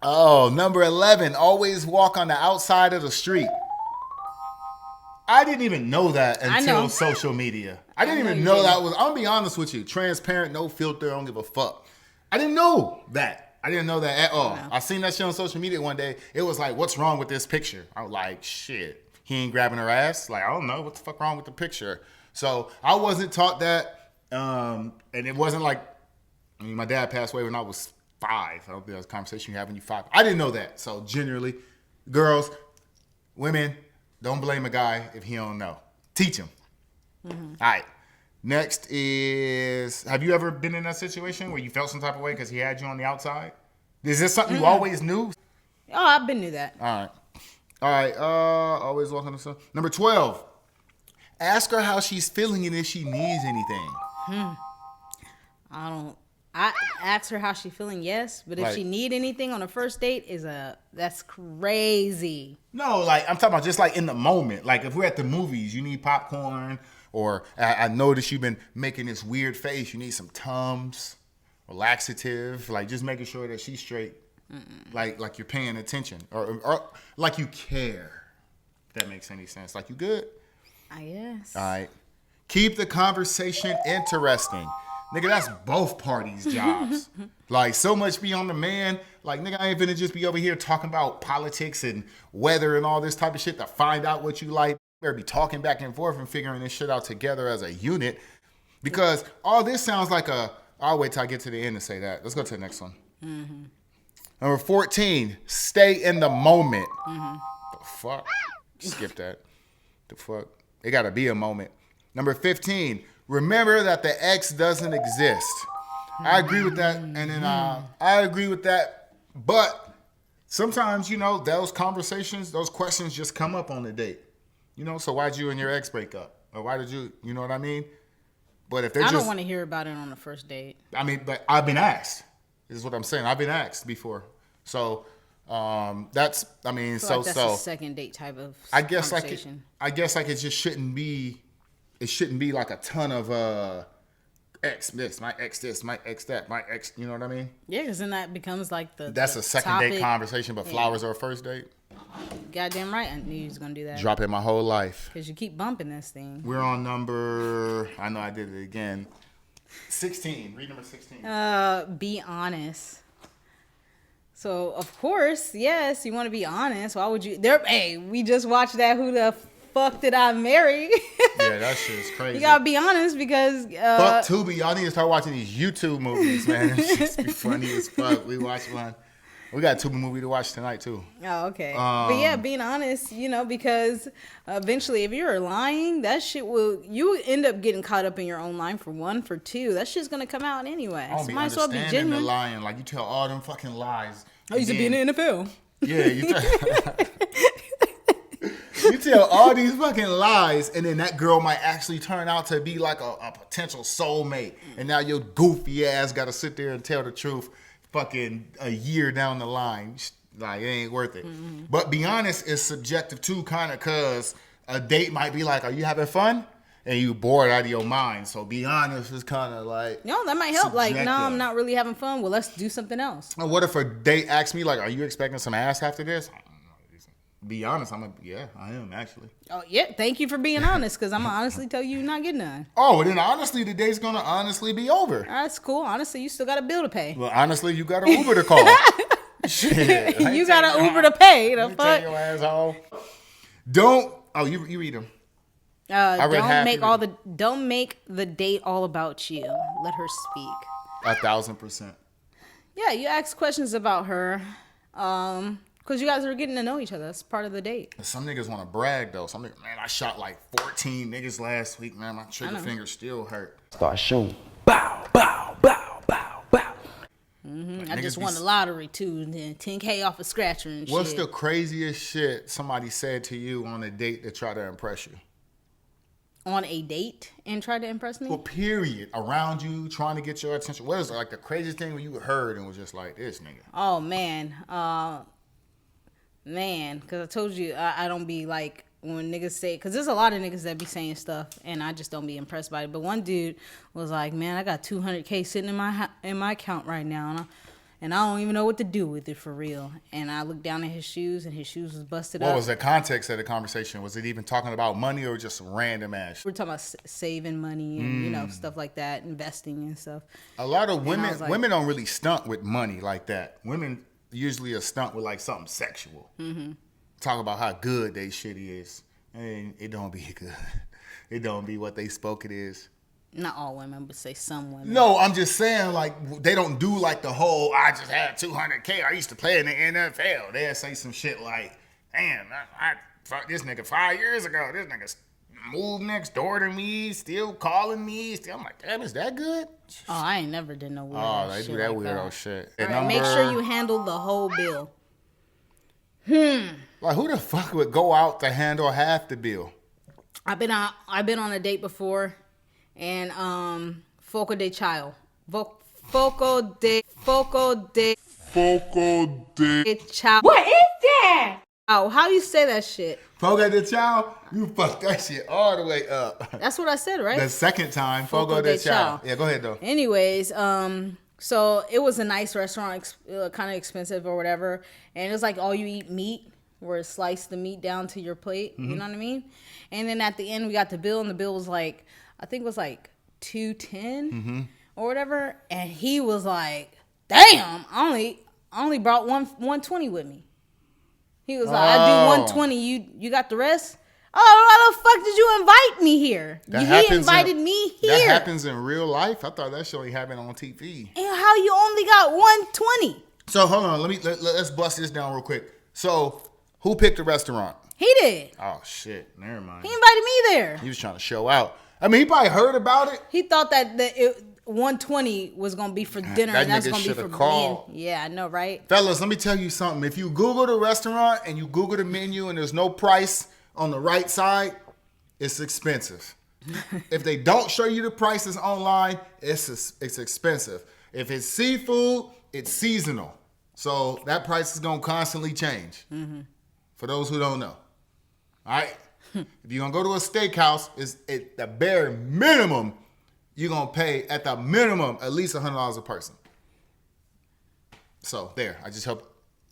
Oh, number 11. Always walk on the outside of the street. I didn't even know that until social media. I didn't even know that was. I'll be honest with you. Transparent, no filter. I don't give a fuck. I didn't know that. I didn't know that at all. No. I seen that shit on social media one day. It was like, what's wrong with this picture? I was like, shit. He ain't grabbing her ass? Like, I don't know. What the fuck wrong with the picture? So I wasn't taught that. And it wasn't like, I mean, my dad passed away when I was 5. I don't think that was a conversation you have when you're 5. I didn't know that. So generally, girls, women, don't blame a guy if he don't know. Teach him. Mm-hmm. All right. Next is, have you ever been in that situation where you felt some type of way because he had you on the outside? Is this something you always knew? Oh, I've been knew that. All right. Always walking the sun. Number 12. Ask her how she's feeling and if she needs anything. I ask her how she feeling, yes. But if she need anything on a first date, that's crazy. No, like, I'm talking about just like in the moment. Like if we're at the movies, you need popcorn. Or I noticed you've been making this weird face. You need some Tums or laxative. Like just making sure that she's straight. Like you're paying attention. Or like you care. If that makes any sense. Like you good? I guess. All right. Keep the conversation interesting. Nigga, that's both parties' jobs. Like so much be on the man. Like nigga, I ain't finna just be over here talking about politics and weather and all this type of shit to find out what you like. Better be talking back and forth and figuring this shit out together as a unit, because all this sounds like I'll wait till I get to the end to say that. Let's go to the next one. Mm-hmm. Number 14, stay in the moment. Mm-hmm. The fuck? Skip that. The fuck? It gotta be a moment. Number 15, remember that the ex doesn't exist. I agree with that, and then I agree with that, but sometimes, you know, those conversations, those questions just come up on the date. You know, so why'd you and your ex break up? Or why did you know what I mean? But if I don't want to hear about it on the first date. I mean, but I've been asked. This is what I'm saying. I've been asked before. So that's a second date type of conversation. I guess like it just shouldn't be it shouldn't be like a ton of X this, my X this, my X that, my X. You know what I mean? Yeah, because then that becomes like that's a second topic. date conversation, but flowers are a first date. Goddamn right, I knew you was gonna do that. Dropping my whole life. Because you keep bumping this thing. We're on number. I know I did it again. 16. Read number 16. Be honest. So of course, yes, you want to be honest. Why would you? Hey, we just watched that. Who the fuck did I marry? Yeah, that shit is crazy. You gotta be honest because fuck Tubi. Y'all need to start watching these YouTube movies, man. It's just be funny as fuck. We watched one. We got a Tubi movie to watch tonight too. Oh, okay. But yeah, being honest, because eventually, if you're lying, that shit you end up getting caught up in your own line for one, for two. That shit's gonna come out anyway. I don't So be might as well be understanding genuine. the lying. Like you tell all them fucking lies. I used to be in the NFL. Yeah, you tell all these fucking lies, and then that girl might actually turn out to be like a potential soulmate, and now your goofy ass got to sit there and tell the truth. Fucking a year down the line, like it ain't worth it. Mm-hmm. But be honest is subjective too, kind of, cause a date might be like, "Are you having fun?" and you bored out of your mind. So be honest is kind of like, that might help. Subjective. Like, no, I'm not really having fun. Well, let's do something else. Now, what if a date asks me like, "Are you expecting some ass after this?" Be honest, I'm like, yeah, I am actually. Oh yeah, thank you for being honest, because I'm gonna honestly tell you you're not getting none. Oh, well, then honestly, the date's gonna honestly be over. That's cool. Honestly, you still got a bill to pay. Well, honestly, you got an Uber to call. Shit, you got an Uber to pay. The fuck? Take your ass home. Don't. Oh, you read them. Don't make the date all about you. Let her speak. 1,000%. Yeah, you ask questions about her. Because you guys are getting to know each other. That's part of the date. Some niggas want to brag, though. Some niggas, man, I shot like 14 niggas last week, man. My trigger finger still hurt. Start shooting. Bow, bow, bow, bow, bow. Mm-hmm. I just won the lottery, too. And then 10K off a scratcher and shit. What's the craziest shit somebody said to you on a date to try to impress you? On a date and try to impress me? Well, period. Around you, trying to get your attention. What is like the craziest thing when you heard and was just like, this nigga? Oh, man. Because I told you I don't be like when niggas say, because there's a lot of niggas that be saying stuff and I just don't be impressed by it. But one dude was like, man, I got $200K sitting in my account right now and I don't even know what to do with it for real. And I looked down at his shoes and his shoes was busted up. What was the context of the conversation? Was it even talking about money or just random ass? We're talking about saving money and stuff like that, investing and stuff. A lot of women don't really stunt with money like that. Women usually a stunt with like something sexual. Mm-hmm. Talk about how good they shit is. And it don't be good. It don't be what they spoke it is. Not all women, but say some women. No, I'm just saying like they don't do like the whole I just had $200K. I used to play in the NFL. They'll say some shit like, damn, I fucked this nigga 5 years ago. This nigga moved next door to me, still calling me. I'm like, damn, is that good? Oh, I ain't never did no weirdo shit. Oh, they do that like weirdo shit. Right, make sure you handle the whole bill. Like, who the fuck would go out to handle half the bill? I've been on a date before, and Foco de Chao. Foco de Chao. What is that? Oh, how you say that shit? Fogo de Chao? You fucked that shit all the way up. That's what I said, right? The second time, Fogo de Chao. Yeah, go ahead, though. Anyways, so it was a nice restaurant, kind of expensive or whatever. And it was like all you eat meat, where it sliced the meat down to your plate. Mm-hmm. You know what I mean? And then at the end, we got the bill, and the bill was like, I think it was like $210 or whatever. And he was like, damn, I only brought $120 with me. He was like, I do $120. You got the rest? Oh, why the fuck did you invite me here? He invited me here. That happens in real life? I thought that shit only happened on TV. And how you only got $120? So hold on, let's bust this down real quick. So who picked the restaurant? He did. Oh shit, never mind. He invited me there. He was trying to show out. I mean, he probably heard about it. He thought that 120 was gonna be for dinner, and that's gonna be for me. Yeah, I know, right? Fellas, let me tell you something. If you Google the restaurant and you Google the menu and there's no price on the right side, it's expensive. If they don't show you the prices online, it's expensive. If it's seafood, it's seasonal. So that price is gonna constantly change. Mm-hmm. For those who don't know. All right? If you're gonna go to a steakhouse, it's at the bare minimum, you're gonna pay at the minimum at least $100 a person. So there, I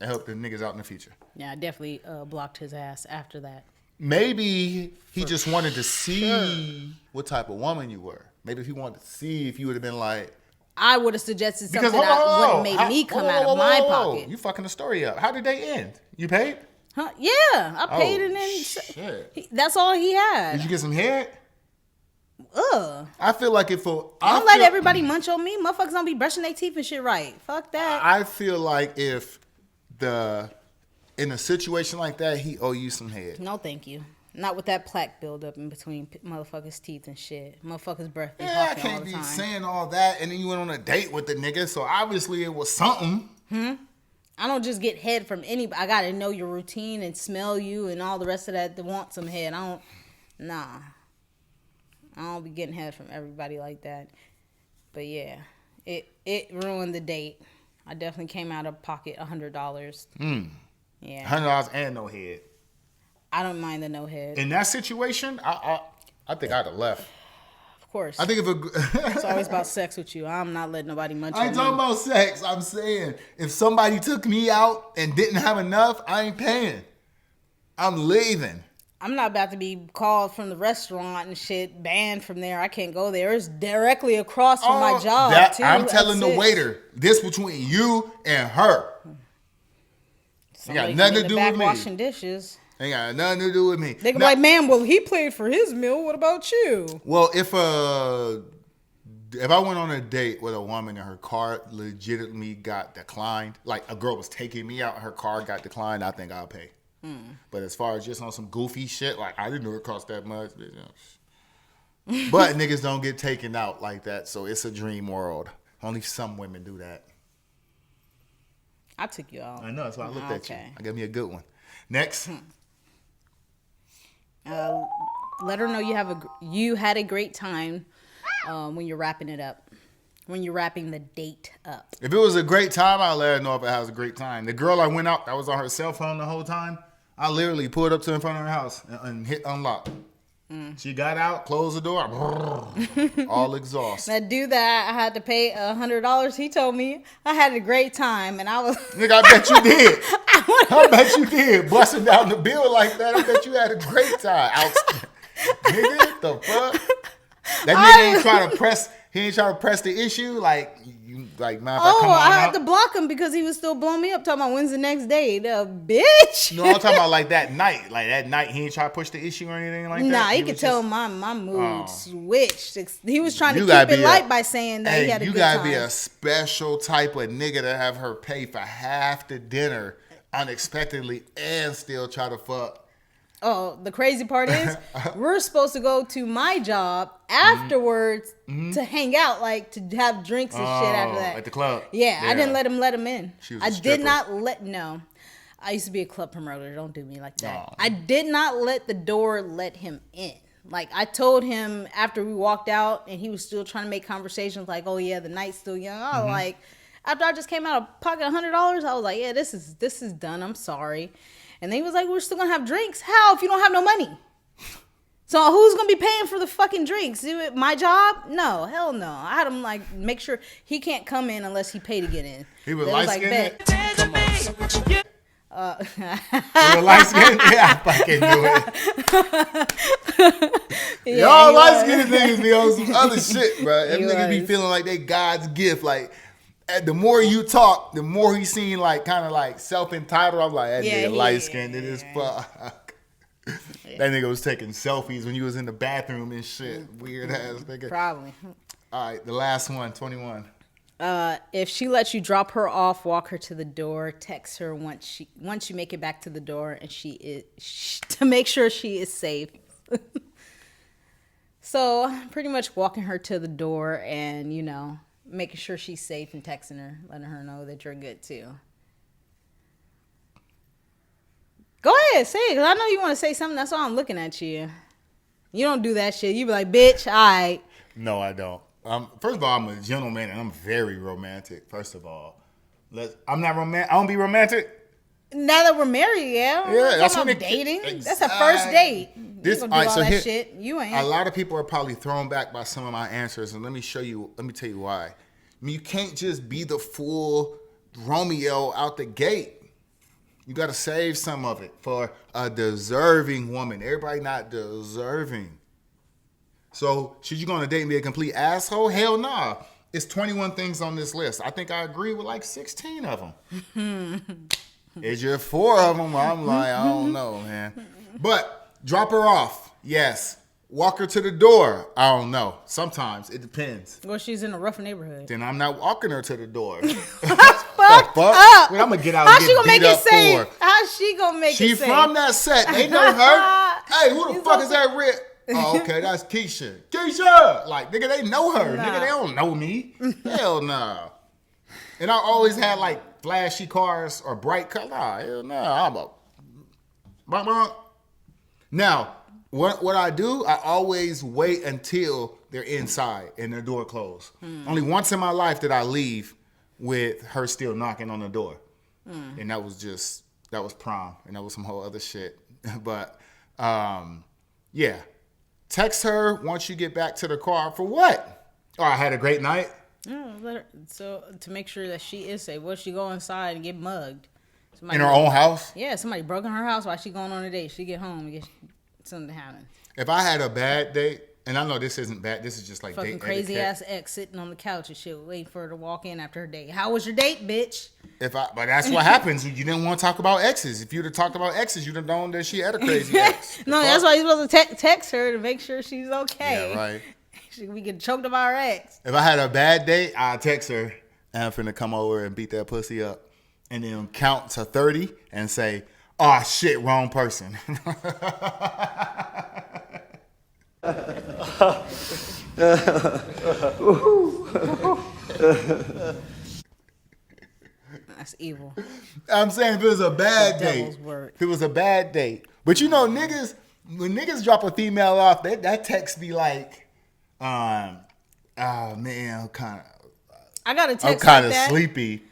help the niggas out in the future. Yeah, I definitely blocked his ass after that. Maybe he just wanted to see what type of woman you were. Maybe if he wanted to see if you would have been like, I would have suggested something that would have made me come out of my pocket. You fucking the story up. How did they end? You paid? Huh? Yeah, I paid and then shit. That's all he had. Did you get some head? Ugh. I feel like if don't let everybody munch on me. Motherfuckers don't be brushing their teeth and shit right. Fuck that. I feel like if in a situation like that, he owe you some head. No, thank you. Not with that plaque buildup in between motherfuckers' teeth and shit. Motherfuckers' breath be I hawking all can't the be time. saying all that, and then you went on a date with the nigga, so obviously it was something. I don't just get head from anybody. I gotta know your routine and smell you and all the rest of that to want some head. I don't be getting head from everybody like that. But yeah, it ruined the date. I definitely came out of pocket $100. Yeah, $100 and no head. I don't mind the no head. In that situation, I think I'd have left. Of course. I think it's always about sex with you. I'm not letting nobody munch on me. I ain't talking about sex. I'm saying if somebody took me out and didn't have enough, I ain't paying. I'm leaving. I'm not about to be called from the restaurant and shit, banned from there. I can't go there. It's directly across from my job, too. I'm telling the waiter, this between you and her. Somebody ain't got nothing to do with me. Washing dishes. Ain't got nothing to do with me. They can be like, man, well, he paid for his meal. What about you? Well, if I went on a date with a woman and her car legitimately got declined, like a girl was taking me out and her car got declined, I think I'll pay. But as far as just on some goofy shit, like I didn't know it cost that much. But niggas don't get taken out like that, so it's a dream world. Only some women do that. I took you out. I know, that's why I looked at you. I gave me a good one. Next. Let her know you had a great time when you're wrapping it up. When you're wrapping the date up. If it was a great time, I'll let her know if it was a great time. The girl I went out that was on her cell phone the whole time, I literally pulled up to in front of her house and hit unlock. She got out, closed the door, all exhaust. That dude that I had to pay $100, he told me I had a great time, and I was. Nigga, I bet you did. I bet you did. Busting down the bill like that, I bet you had a great time. Nigga, what the fuck? That nigga ain't trying to press. He ain't trying to press the issue. Like, man, I had to block him because he was still blowing me up talking about when's the next day. Bitch. No, I'm talking about like that night. Like that night, he ain't trying to push the issue or anything like that. Nah, he could tell my mood switched. He was trying to keep it light by saying that he had a good time. You gotta be a special type of nigga to have her pay for half the dinner unexpectedly and still try to fuck. Oh, the crazy part is we're supposed to go to my job afterwards to hang out, like to have drinks and shit after that. At the club. Yeah, I didn't let him in. I did not no. I used to be a club promoter. Don't do me like that. I did not let the door let him in. Like I told him after we walked out and he was still trying to make conversations like, oh yeah, the night's still young. I was like, after I just came out of pocket $100, I was like, yeah, this is done. I'm sorry. And then he was like, we're still going to have drinks. How if you don't have no money? So who's going to be paying for the fucking drinks? My job? No, hell no. I had him like make sure he can't come in unless he paid to get in. He was light-skinned? He was light-skinned? Yeah, I fucking knew it. Y'all light-skinned niggas be on some other shit, bro. Them niggas be feeling like they God's gift. Like, the more you talk, the more he seen like kind of like self-entitled. I'm like, that nigga light-skinned as fuck. That nigga was taking selfies when you was in the bathroom and shit. Weird ass nigga. Probably. All right, the last one, 21. If she lets you drop her off, walk her to the door, text her once you make it back to the door, and to make sure she is safe. So pretty much walking her to the door and making sure she's safe and texting her, letting her know that you're good too. Go ahead, say it, because I know you want to say something. That's why I'm looking at you. You don't do that shit. You be like, bitch, all right. No, I don't. First of all, I'm a gentleman and I'm very romantic, first of all. I'm not romantic. I don't be romantic. Now that we're married, yeah. Yeah, that's when when dating. Exactly. That's a first date. This, You all gonna right, do so all that here, shit. You ain't. a lot of people are probably thrown back by some of my answers, and let me tell you why. I mean, you can't just be the full Romeo out the gate. You got to save some of it for a deserving woman. Everybody not deserving. So should you go on a date and be a complete asshole? Hell nah. It's 21 things on this list. I think I agree with like 16 of them. It's just 4 of them. I'm like, I don't know, man. But drop her off. Yes. Walk her to the door. I don't know. Sometimes it depends. Well, she's in a rough neighborhood. Then I'm not walking her to the door. Fucked up. Well, I'm gonna get out. How and she get gonna make beat it up safe? for. How she gonna make it She safe? from that set. They know her. Hey, who the fuck is that red? Oh, okay, that's Keisha. Keisha! Like, nigga, they know her. Nah. Nigga, they don't know me. Hell no. And I always had, like, flashy cars or bright color. Nah, hell no. I'm a... Bonk, bonk. Now, what I do, I always wait until they're inside and their door closed. Only once in my life did I leave with her still knocking on the door. And that was prom. And that was some whole other shit. But, yeah. Text her once you get back to the car. For what? Oh, I had a great night. Yeah, so to make sure that she is safe, what if she go inside and get mugged? In her own house? Yeah, somebody broke in her house while she going on a date. She get home and get something to happen. If I had a bad date, and I know this isn't bad, this is just like fucking date crazy etiquette. ass ex sitting on the couch and shit, waiting for her to walk in after her date. How was your date, bitch? But that's what happens. You didn't want to talk about exes. If you'd have talked about exes, you'd have known that she had a crazy ex. No, that's why you're supposed to text her to make sure she's okay. Yeah, right. We get choked about our ex. If I had a bad date, I'd text her and I'm finna come over and beat that pussy up. And then count to 30 and say, oh shit, wrong person. That's evil. I'm saying if it was a bad date. If it was a bad date. But you know, niggas, when niggas drop a female off, that text be like, oh man, I got a text I'm kind of like that. sleepy.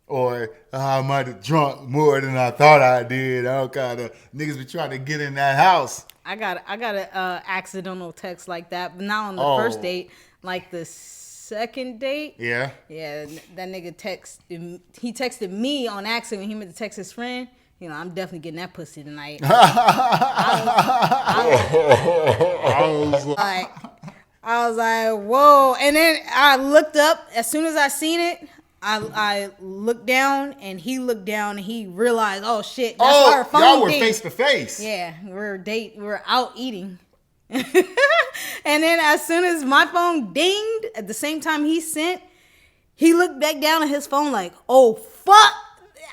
Or I might have drunk more than I thought I did. I'm kind of niggas be trying to get in that house. I got a accidental text like that, but not on the first date, like the second date. Yeah. Yeah, that nigga texted me on accident. He meant to text his friend. You know, I'm definitely getting that pussy tonight. I was like, whoa. And then I looked up. As soon as I seen it, I looked down, and he looked down, and he realized, oh shit, that's our phone y'all were ding. face to face. Yeah, we're out eating. And then as soon as my phone dinged, at the same time he sent, he looked back down at his phone like, oh fuck,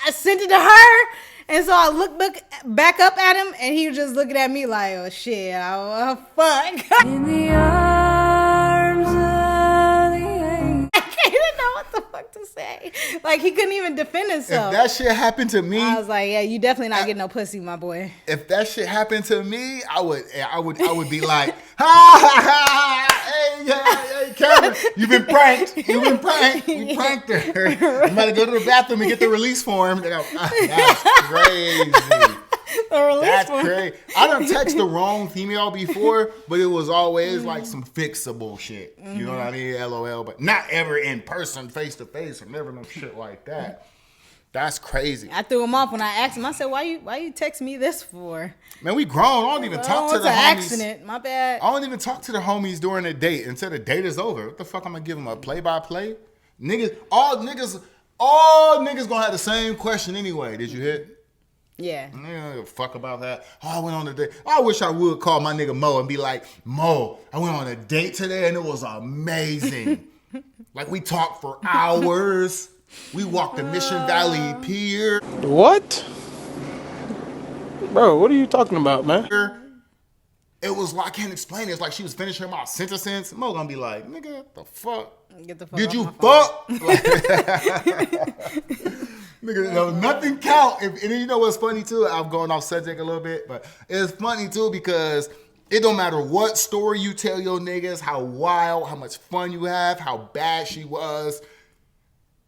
I sent it to her. And so I looked back up at him, and he was just looking at me like, oh shit, oh fuck. In the arms of the angel. I didn't know what the fuck to say. Like, he couldn't even defend himself. If that shit happened to me, I was like, yeah, you definitely not getting no pussy, my boy. If that shit happened to me, I would be like, ha, hey, Cameron, you've been pranked. You pranked her. You better go to the bathroom and get the release form. That's crazy. That's crazy. I done text the wrong female before, but it was always like some fixable shit. You know what I mean? LOL, but not ever in person, face to face, or never no shit like that. That's crazy. I threw him off when I asked him. I said, "Why you text me this for?" Man, we grown. I don't even talk to the homies. Accident. My bad. I don't even talk to the homies during the date until the date is over. What the fuck? I'm gonna give them a play-by-play? All niggas gonna have the same question anyway. Did you hit? Yeah. I don't give a fuck about that. Oh, I went on a date. I wish I would call my nigga Mo and be like, Mo, I went on a date today and it was amazing. Like, we talked for hours. We walked the Mission Valley Pier. What? Bro, what are you talking about, man? It was like, I can't explain it. It's like she was finishing my sentence. Mo gonna be like, nigga, what the fuck? Get the fuck Did off you my fuck? Nigga, no, nothing count. And you know what's funny too? I'm going off subject a little bit, but it's funny too because it don't matter what story you tell your niggas, how wild, how much fun you have, how bad she was.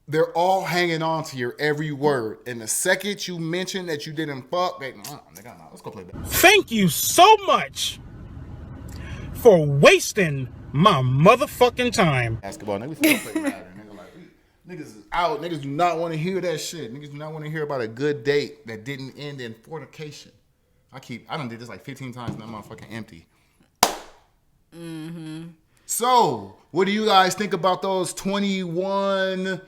they're all hanging on to your every word. And the second you mention that you didn't fuck, let's go play basketball. Thank you so much for wasting my motherfucking time. Basketball, niggas still play Madden. Niggas is out. Niggas do not want to hear that shit. Niggas do not want to hear about a good date that didn't end in fornication. I done did this like 15 times and that motherfucking empty. Mm-hmm. So, what do you guys think about those 21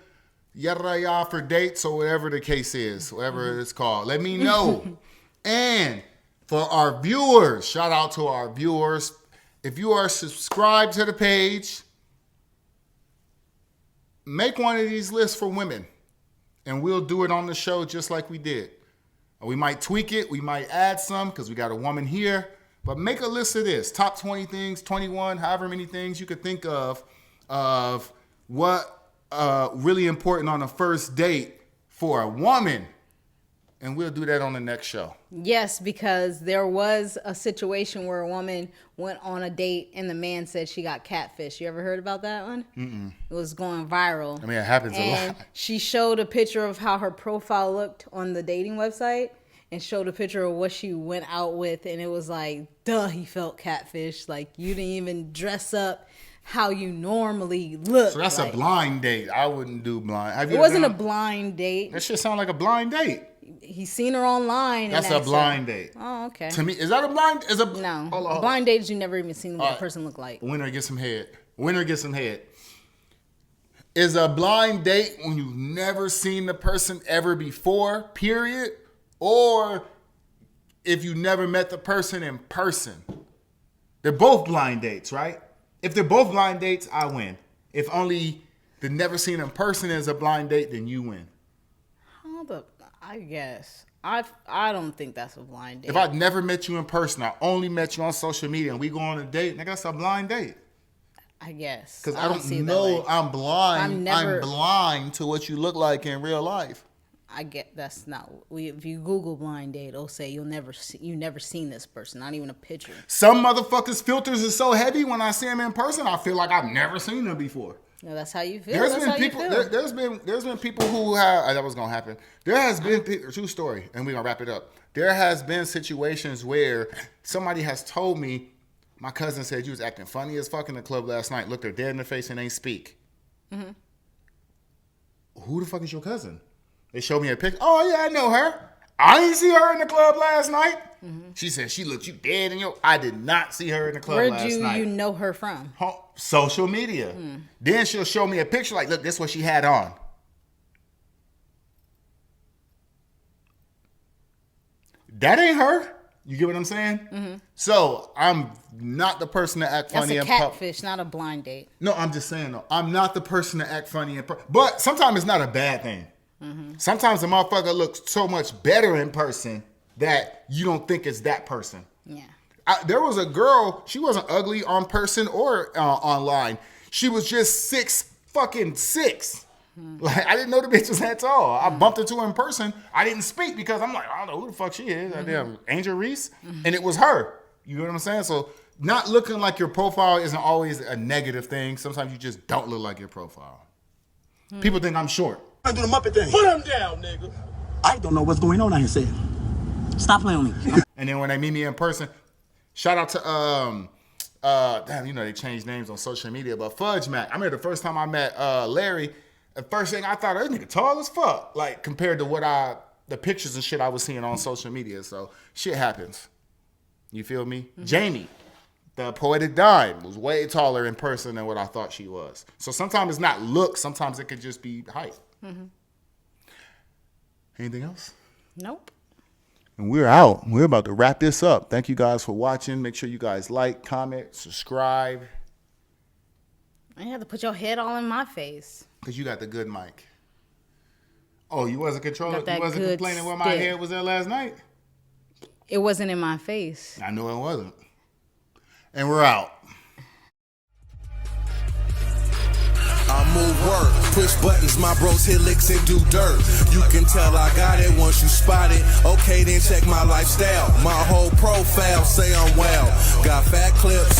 yada for dates or whatever the case is, whatever it's called? Let me know. And for our viewers, shout out to our viewers. If you are subscribed to the page, make one of these lists for women, and we'll do it on the show just like we did. We might tweak it. We might add some because we got a woman here. But make a list of this. Top 20 things, 21, however many things you could think of what really important on a first date for a woman. And we'll do that on the next show. Yes, because there was a situation where a woman went on a date and the man said she got catfish. You ever heard about that one? Mm-mm. It was going viral. I mean, it happens a lot. She showed a picture of how her profile looked on the dating website and showed a picture of what she went out with. And it was like, duh, he felt catfish. Like, you didn't even dress up how you normally look. So that's like a blind date. I wouldn't do blind. It wasn't a blind date. That shit sound like a blind date. He's seen her online. That's a blind date. Oh, okay. To me, is that a blind? No. Blind date is you never even seen what a person look like. Winner gets some head. Winner gets some head. Is a blind date when you've never seen the person ever before, period? Or if you never met the person in person? They're both blind dates, right? If they're both blind dates, I win. If only the never seen in person is a blind date, then you win. I guess. I don't think that's a blind date. If I'd never met you in person, I only met you on social media and we go on a date, nigga, that's a blind date. I guess. Because I don't know, I'm blind. I'm blind to what you look like in real life. I get that's not. If you Google blind date, it'll say you never seen this person, not even a picture. Some motherfuckers' filters are so heavy when I see them in person, I feel like I've never seen them before. No, that's how you feel. There's been people who have that was gonna happen. There has been true story, and we're gonna wrap it up. There has been situations where somebody has told me, my cousin said you was acting funny as fuck in the club last night. Looked her dead in the face and ain't speak. Mm-hmm. Who the fuck is your cousin? They showed me a picture. Oh yeah, I know her. I didn't see her in the club last night. Mm-hmm. She said she looked you dead in your. I did not see her in the club last night. Where'd you know her from? Social media. Then she'll show me a picture like, look, this is what she had on. That ain't her. You get what I'm saying? Mm-hmm. So I'm not the person to act funny. That's a catfish, not a blind date. No, I'm just saying though. I'm not the person to act funny but sometimes it's not a bad thing. Mm-hmm. Sometimes a motherfucker looks so much better in person that you don't think it's that person. Yeah. There was a girl, she wasn't ugly on person or online. She was just 6'6". Like, I didn't know the bitch was that tall. I bumped into her in person. I didn't speak because I'm like, I don't know who the fuck she is. Damn, Angel Reese. And it was her. You know what I'm saying? So not looking like your profile isn't always a negative thing. Sometimes you just don't look like your profile. People think I'm short. I do the Muppet thing. Put him down, nigga. I don't know what's going on out here, Sam. Stop playing with me. And then when they meet me in person, shout out to damn, you know they changed names on social media, but Fudge Mac. I remember the first time I met Larry, the first thing I thought, this nigga tall as fuck, like compared to what the pictures and shit I was seeing on social media. So shit happens. You feel me? Mm-hmm. Jamie, the Poetic Dime, was way taller in person than what I thought she was. So sometimes it's not look, sometimes it could just be height. Mm-hmm. Anything else? Nope. And we're out. We're about to wrap this up. Thank you guys for watching. Make sure you guys like, comment, subscribe. I had to put your head all in my face. Because you got the good mic. Oh, you wasn't controlling? You wasn't complaining where my head was at last night? It wasn't in my face. I know it wasn't. And we're out. I move work, push buttons, my bros hit licks and do dirt. You can tell I got it once you spot it. Okay, then check my lifestyle. My whole profile say I'm well. Got fat clips,